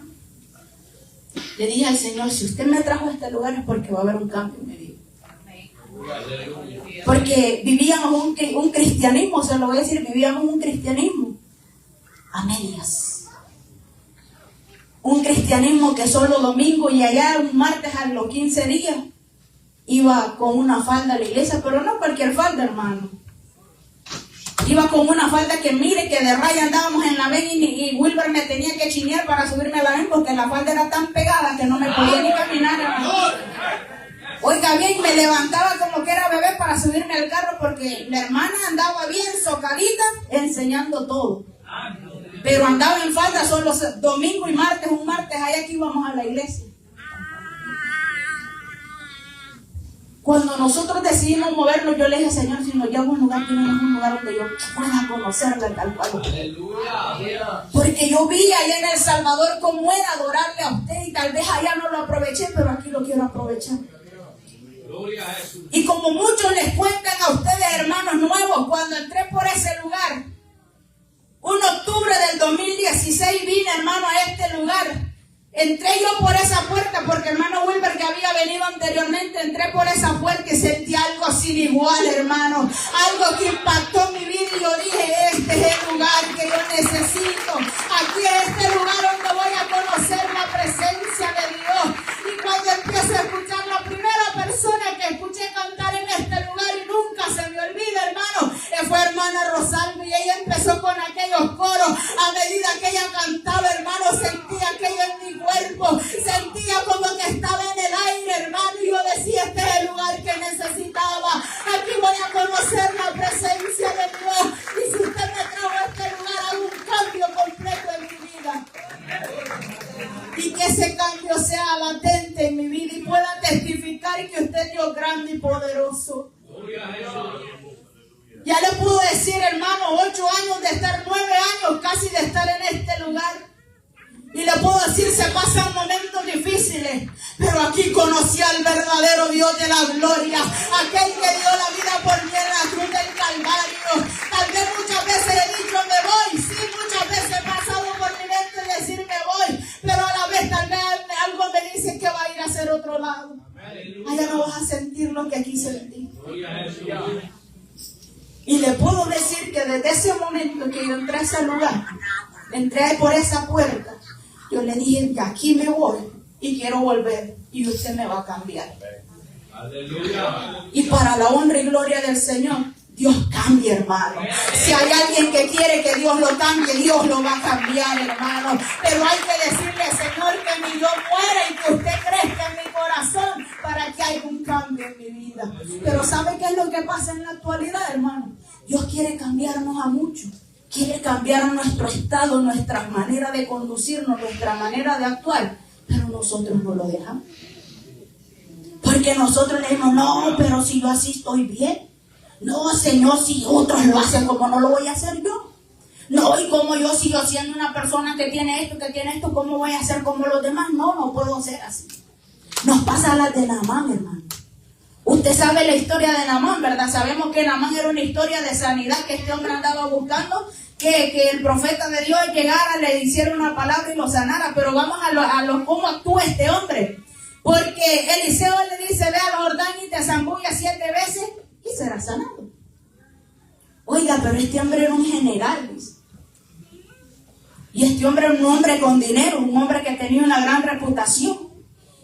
le dije al Señor, si usted me trajo a este lugar es porque va a haber un cambio en mi vida. Porque vivíamos un cristianismo, se lo voy a decir, vivíamos un cristianismo a medias. Un cristianismo que solo domingo y allá un martes a los 15 días iba con una falda a la iglesia, pero no cualquier falda, hermano. Iba con una falda que mire que de raya andábamos en la ven y Wilber me tenía que chinear para subirme a la ven porque la falda era tan pegada que no me podía ni caminar, hermano. Oiga bien, me levantaba como que era bebé para subirme al carro porque la hermana andaba bien socadita enseñando todo. Pero andaba en falda solo domingo y martes, un martes allá que íbamos a la iglesia. Cuando nosotros decidimos movernos, yo le dije, Señor, si nos lleva a un lugar, tenemos un lugar donde yo pueda conocerla tal cual. Porque yo vi allá en El Salvador cómo era adorarle a usted y tal vez allá no lo aproveché, pero aquí lo quiero aprovechar. Y como muchos les cuentan a ustedes, hermanos nuevos, cuando entré por ese lugar, un octubre del 2016 vine, hermano, a este lugar. Entré yo por esa puerta, porque hermano Wilber, que había venido anteriormente, entré por esa puerta y sentí algo sin igual, hermano. Algo que impactó mi vida y yo dije, este es el lugar que yo necesito. Aquí es este lugar donde voy a conocer la presencia de Dios. Y cuando empiezo a escuchar la primera persona que escuché cantar en este lugar y nunca se me olvida, hermano, fue hermana Rosalba, y ella empezó con aquellos coros. A medida que ella cantaba, hermano, sentía aquello en mi cuerpo, sentía como que estaba en el aire, hermano, y yo decía, este es el lugar que necesitaba. Aquí voy a conocer la presencia de Dios, y si usted me trajo a este lugar, hago un cambio completo en mi vida, y que ese cambio sea latente en mi vida y pueda testificar que usted es Dios grande y poderoso. Ya le puedo decir, hermano, 8 años de estar, 9 años casi de estar en este lugar. Y le puedo decir, se pasan momentos difíciles, pero aquí conocí al verdadero Dios de la gloria, aquel que dio la vida por mí en la cruz del Calvario. Tal vez muchas veces he dicho, me voy. Sí, muchas veces he pasado por mi mente decir, me voy, pero a la vez tal vez algo me dice que va a ir a hacer otro lado. Allá no vas a sentir lo que aquí sentí. Y le puedo decir que desde ese momento que yo entré a ese lugar, entré por esa puerta, yo le dije, de aquí me voy y quiero volver y usted me va a cambiar. Aleluya. Y para la honra y gloria del Señor, Dios cambia, hermano. Si hay alguien que quiere que Dios lo cambie, Dios lo va a cambiar, hermano. Pero hay que decirle, Señor, que mi yo muera y que usted crezca en mi corazón para que haya un cambio en mi vida. Pero ¿sabe qué es lo que pasa en la actualidad, hermano? Dios quiere cambiarnos a muchos. Quiere cambiar nuestro estado, nuestra manera de conducirnos, nuestra manera de actuar. Pero nosotros no lo dejamos. Porque nosotros le decimos, no, pero si yo así estoy bien. No, Señor, si otros lo hacen, ¿cómo no lo voy a hacer yo? No, y como yo sigo siendo una persona que tiene esto, ¿cómo voy a hacer como los demás? No, no puedo ser así. Nos pasa a las de Naamán, hermano. Usted sabe la historia de Naamán, ¿verdad? Sabemos que Naamán era una historia de sanidad que este hombre andaba buscando, que el profeta de Dios llegara, le hiciera una palabra y lo sanara. Pero vamos a lo cómo actúa este hombre. Porque Eliseo le dice, ve al Jordán y te zambulla 7 veces y será sanado. Oiga, pero este hombre era un general, dice. Y este hombre era un hombre con dinero, un hombre que tenía una gran reputación.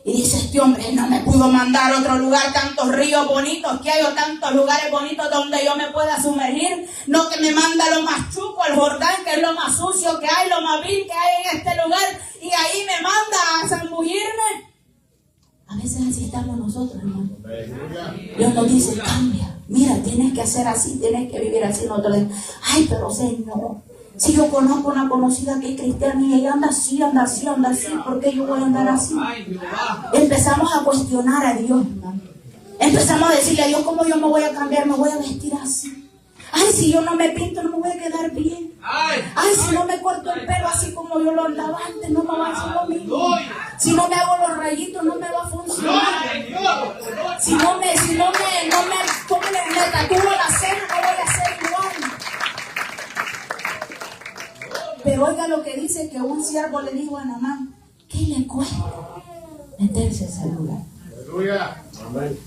Y dice este hombre, no me pudo mandar a otro lugar, tantos ríos bonitos que hay, o tantos lugares bonitos donde yo me pueda sumergir. No, que me manda lo más chuco, el Jordán, que es lo más sucio que hay, lo más vil que hay en este lugar. Y ahí me manda a zambullirme. A veces así estamos nosotros, hermano. Dios nos dice, cambia. Mira, tienes que hacer así, tienes que vivir así. Nosotros decimos, ay, pero Señor, si yo conozco una conocida que es cristiana y ella anda así, ¿por qué yo voy a andar así? Empezamos a cuestionar a Dios, hermano. Empezamos a decirle a Dios, ¿cómo yo me voy a cambiar? Me voy a vestir así. Ay, si yo no me pinto, no me voy a quedar bien. Ay, si no me corto el pelo así como yo lo andaba antes, no me va a hacer lo mismo. Si no me hago los rayitos, no me va a funcionar. Si no me tatúo la ceja, no voy a ser igual. Pero oiga lo que dice, que un siervo le dijo a Naamán, ¿qué le cuesta meterse a ese lugar?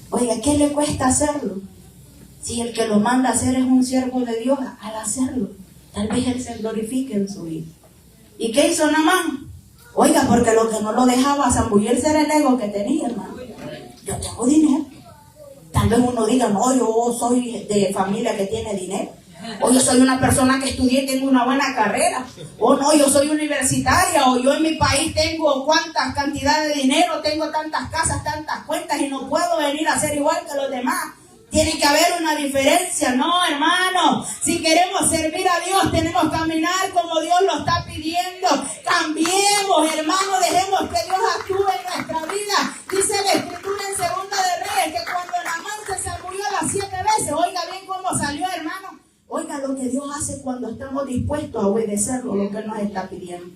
Oiga, ¿qué le cuesta hacerlo? Si el que lo manda a hacer es un siervo de Dios, al hacerlo, tal vez él se glorifique en su vida. ¿Y qué hizo Naamán? Oiga, porque lo que no lo dejaba zambullirse era el ego que tenía, hermano. Yo tengo dinero. Tal vez uno diga, no, yo soy de familia que tiene dinero. O yo soy una persona que estudié y tengo una buena carrera. O no, yo soy universitaria. O yo en mi país tengo cuántas cantidades de dinero, tengo tantas casas, tantas cuentas y no puedo venir a ser igual que los demás. Tiene que haber una diferencia, no, hermano. Si queremos servir a Dios, tenemos que caminar como Dios lo está pidiendo. Cambiemos, hermano, dejemos que Dios actúe en nuestra vida. Dice la Escritura en 2 de Reyes que cuando Naamán se zambulló las 7 veces, oiga bien cómo salió, hermano. Oiga lo que Dios hace cuando estamos dispuestos a obedecerlo, lo que Él nos está pidiendo.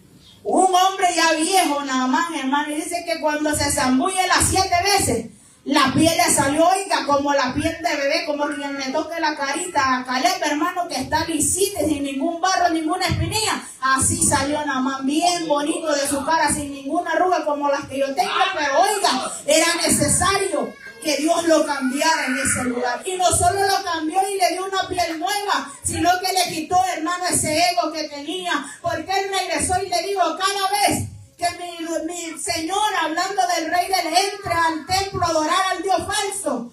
Un hombre ya viejo, Naamán, hermano, y dice que cuando se zambulle las 7 veces, La piel le salió, oiga, como la piel de bebé, como quien me toque la carita a Caleb, hermano, que está lisita, sin ningún barro, ninguna espinilla. Así salió Naamán, bien bonito de su cara, sin ninguna arruga como las que yo tengo. Pero oiga, era necesario que Dios lo cambiara en ese lugar. Y no solo lo cambió y le dio una piel nueva, sino que le quitó, hermano, ese ego que tenía. Porque él regresó y le dijo, cada vez que mi Señor, hablando del rey del entre al templo a adorar al Dios falso,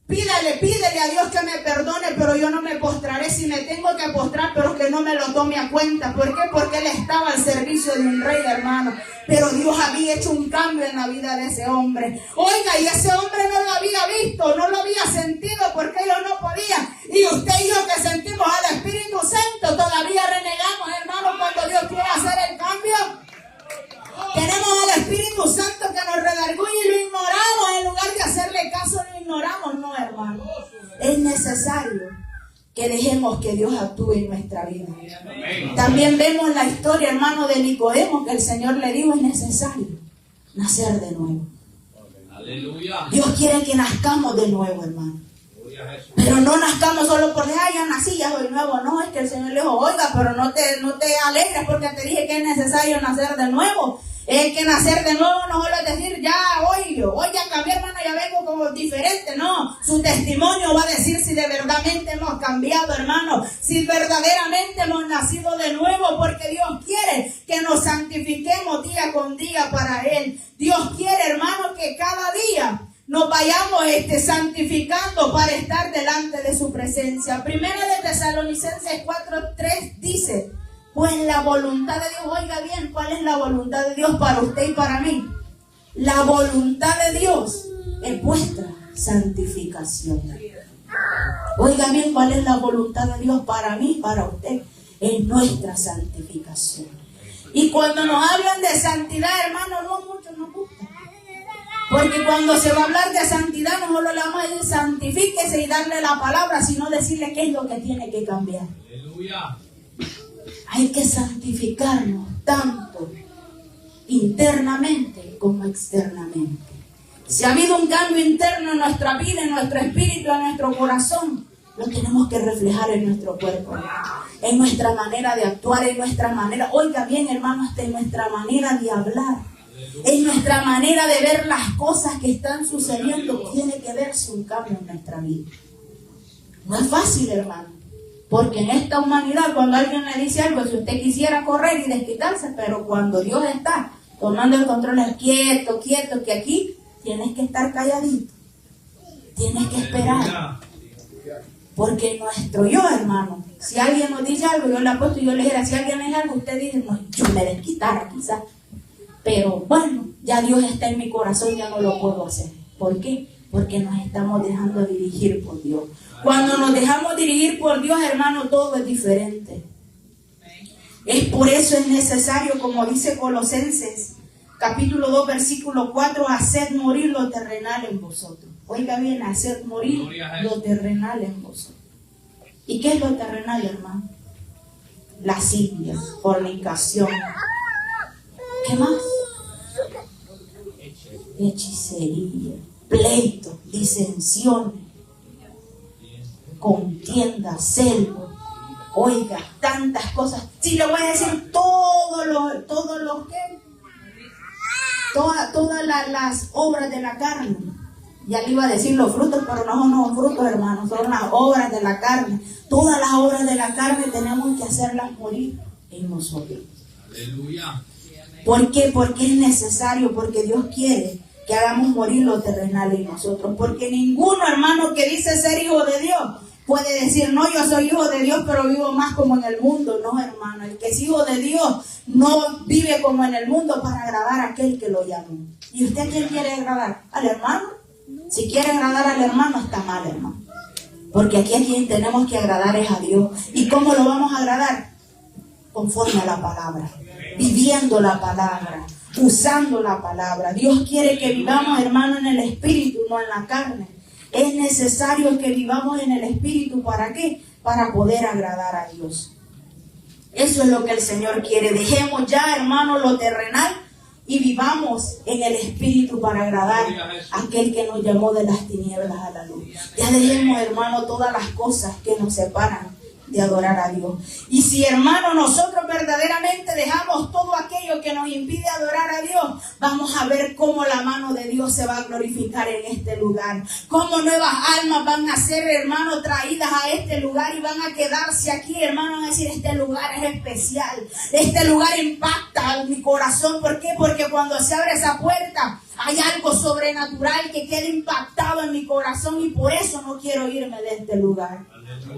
pídele a Dios que me perdone, pero yo no me postraré. Si me tengo que postrar, pero que no me lo tome a cuenta. ¿Por qué? Porque él estaba al servicio de un rey, hermano. Pero Dios había hecho un cambio en la vida de ese hombre. Oiga, y ese hombre no lo había visto, no lo había sentido, porque ellos no podían. Y usted y yo que sentimos al Espíritu Santo, todavía renegamos, hermano, cuando Dios quiere hacer el cambio. Tenemos al Espíritu Santo que nos redarguye y lo ignoramos. En lugar de hacerle caso, lo ignoramos. No, hermano. Es necesario que dejemos que Dios actúe en nuestra vida. También vemos la historia, hermano, de Nicodemo, que el Señor le dijo, es necesario nacer de nuevo. Aleluya. Dios quiere que nazcamos de nuevo, hermano. Pero no nazcamos solo porque, ya nací, ya soy nuevo. No, es que el Señor le dijo, oiga, pero no te alegres porque te dije que es necesario nacer de nuevo. Es que nacer de nuevo no solo es decir, ya, hoy ya cambié, hermano, ya vengo como diferente. No, su testimonio va a decir si de verdaderamente hemos cambiado, hermano. Si verdaderamente hemos nacido de nuevo, porque Dios quiere que nos santifiquemos día con día para Él. Dios quiere, hermano, que cada día nos vayamos santificando para estar delante de su presencia. Primera de Tesalonicenses 4:3 dice, pues la voluntad de Dios, oiga bien, ¿cuál es la voluntad de Dios para usted y para mí? La voluntad de Dios es vuestra santificación. Oiga bien, ¿cuál es la voluntad de Dios para mí y para usted? Es nuestra santificación. Y cuando nos hablan de santidad, hermano, no mucho nos gusta. Porque cuando se va a hablar de santidad, no solo le vamos a decir santifíquese y darle la palabra, sino decirle qué es lo que tiene que cambiar. Aleluya. Hay que santificarnos tanto internamente como externamente. Si ha habido un cambio interno en nuestra vida, en nuestro espíritu, en nuestro corazón, lo tenemos que reflejar en nuestro cuerpo, en nuestra manera de actuar, en nuestra manera, oiga bien, hermano, hasta en nuestra manera de hablar. En nuestra manera de ver las cosas que están sucediendo, tiene que verse un cambio en nuestra vida. No es fácil, hermano, porque en esta humanidad, cuando alguien le dice algo, si usted quisiera correr y desquitarse, pero cuando Dios está tomando el control, es quieto, que aquí tienes que estar calladito, tienes que esperar. Porque nuestro yo, hermano, si alguien nos dice algo, yo le apuesto y yo le dijera, si alguien me dice algo, usted dice, no, yo me desquitara quizás. Pero bueno, ya Dios está en mi corazón, ya no lo puedo hacer. ¿Por qué? Porque nos estamos dejando dirigir por Dios. Cuando nos dejamos dirigir por Dios, hermano, todo es diferente. Es por eso es necesario, como dice Colosenses, capítulo 2, versículo 4, haced morir lo terrenal en vosotros. Oiga bien, haced morir lo terrenal en vosotros. ¿Y qué es lo terrenal, hermano? Lascivia, fornicación. ¿Qué más? Hechicería, pleitos, disensiones, contiendas, celos. Oiga, tantas cosas. Si le voy a decir todas las obras de la carne. Ya le iba a decir los frutos, pero no son frutos, hermanos, son las obras de la carne. Todas las obras de la carne tenemos que hacerlas morir en nosotros. Aleluya. ¿Por qué? Porque es necesario, porque Dios quiere que hagamos morir lo terrenal en nosotros. Porque ninguno, hermano, que dice ser hijo de Dios puede decir, no, yo soy hijo de Dios, pero vivo más como en el mundo. No, hermano, el que es hijo de Dios no vive como en el mundo para agradar a aquel que lo llamó. ¿Y usted a quién quiere agradar? ¿Al hermano? Si quiere agradar al hermano, está mal, hermano. Porque aquí a quien tenemos que agradar es a Dios. ¿Y cómo lo vamos a agradar? Conforme a la palabra, viviendo la palabra, usando la palabra. Dios quiere que vivamos, hermano, en el espíritu, no en la carne. Es necesario que vivamos en el espíritu. ¿Para qué? Para poder agradar a Dios. Eso es lo que el Señor quiere. Dejemos ya, hermano, lo terrenal y vivamos en el Espíritu para agradar a aquel que nos llamó de las tinieblas a la luz. Ya dejemos, hermano, todas las cosas que nos separan de adorar a Dios. Y si, hermano, nosotros verdaderamente dejamos todo aquello que nos impide adorar a Dios, vamos a ver cómo la mano de Dios se va a glorificar en este lugar, cómo nuevas almas van a ser, hermano, traídas a este lugar y van a quedarse aquí, hermano, van a decir: este lugar es especial, este lugar impacta en mi corazón. ¿Por qué? Porque cuando se abre esa puerta hay algo sobrenatural que queda impactado en mi corazón, y por eso no quiero irme de este lugar.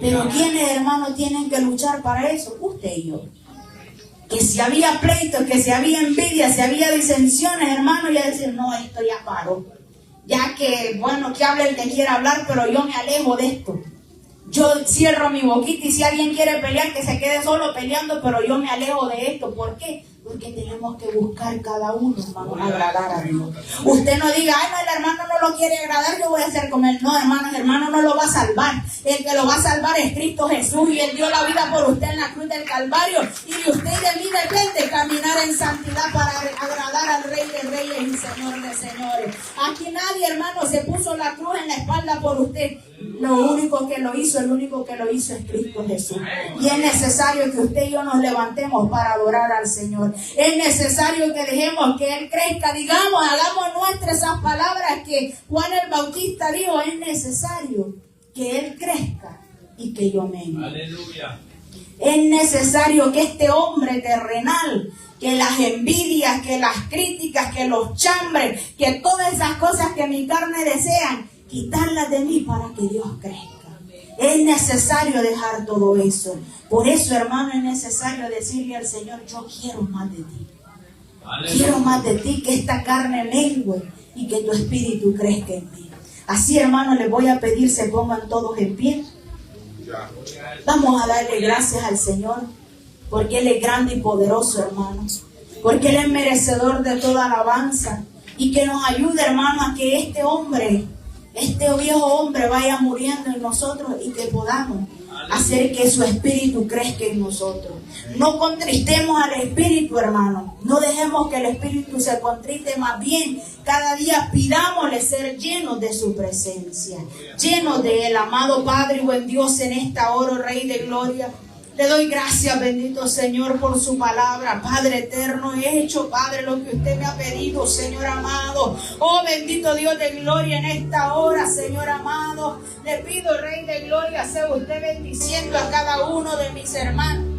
Pero ¿quiénes, hermanos, tienen que luchar para eso? Usted y yo. Que si había pleitos, que si había envidia, si había disensiones, hermanos, ya decir: no, esto ya paró. Ya que, bueno, que hable el que quiera hablar, pero yo me alejo de esto. Yo cierro mi boquita, y si alguien quiere pelear, que se quede solo peleando, pero yo me alejo de esto. ¿Por qué? Porque tenemos que buscar cada uno, hermano, agradar a Dios. Usted no diga: ay, no, el hermano no lo quiere agradar, yo voy a hacer como él. No, hermano, el hermano no lo va a salvar. El que lo va a salvar es Cristo Jesús, y Él dio la vida por usted en la cruz del Calvario. Y usted de mí depende caminar en santidad para agradar al Rey de Reyes y Señor de Señores. Aquí nadie, hermano, se puso la cruz en la espalda por usted. Lo único que lo hizo, el único que lo hizo es Cristo Jesús. Y es necesario que usted y yo nos levantemos para adorar al Señor. Es necesario que dejemos que Él crezca. Digamos, hagamos nuestras esas palabras que Juan el Bautista dijo: es necesario que Él crezca y que yo mengue. Aleluya. Es necesario que este hombre terrenal, que las envidias, que las críticas, que los chambres, que todas esas cosas que mi carne desean, quitarlas de mí para que Dios crezca. Es necesario dejar todo eso. Por eso, hermano, es necesario decirle al Señor: yo quiero más de ti. Aleluya. Quiero más de ti, que esta carne mengue y que tu espíritu crezca en mí. Así, hermano, les voy a pedir se pongan todos en pie. Vamos a darle gracias al Señor, porque Él es grande y poderoso, hermano. Porque Él es merecedor de toda alabanza. Y que nos ayude, hermano, a que este hombre, este viejo hombre, vaya muriendo en nosotros, y que podamos hacer que su espíritu crezca en nosotros. No contristemos al espíritu, hermano. No dejemos que el espíritu se contriste. Más bien, cada día pidámosle ser llenos de su presencia, llenos de Él. Amado Padre y buen Dios, en esta hora, Rey de Gloria, le doy gracias, bendito Señor, por su palabra. Padre eterno, he hecho, Padre, lo que usted me ha pedido, Señor amado. Oh, bendito Dios de gloria, en esta hora, Señor amado, le pido, Rey de Gloria, sea usted bendiciendo a cada uno de mis hermanos.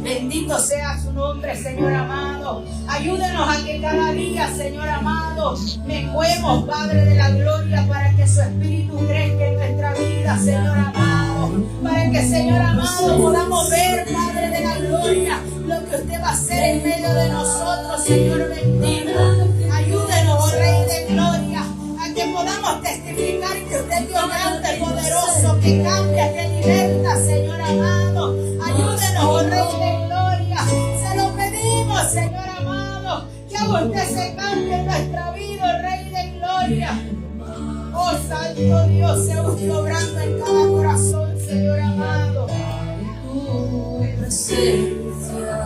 Bendito sea su nombre, Señor amado. Ayúdenos a que cada día, Señor amado, menguemos, Padre de la gloria, para que su espíritu crezca en nuestra vida, Señor amado. Para que, Señor amado, podamos ver, Padre de la gloria, lo que usted va a hacer en medio de nosotros, Señor bendito. Ayúdenos, oh Rey de gloria, a que podamos testificar que usted es Dios grande, poderoso, que cambia, que liberta, Señor amado. Ayúdenos, oh Rey de gloria. Se lo pedimos, Señor amado, que haga usted se cambie en nuestra vida, Rey de gloria. Oh Santo Dios, sea usted obrando en cada corazón, Señor amado. Tu presencia.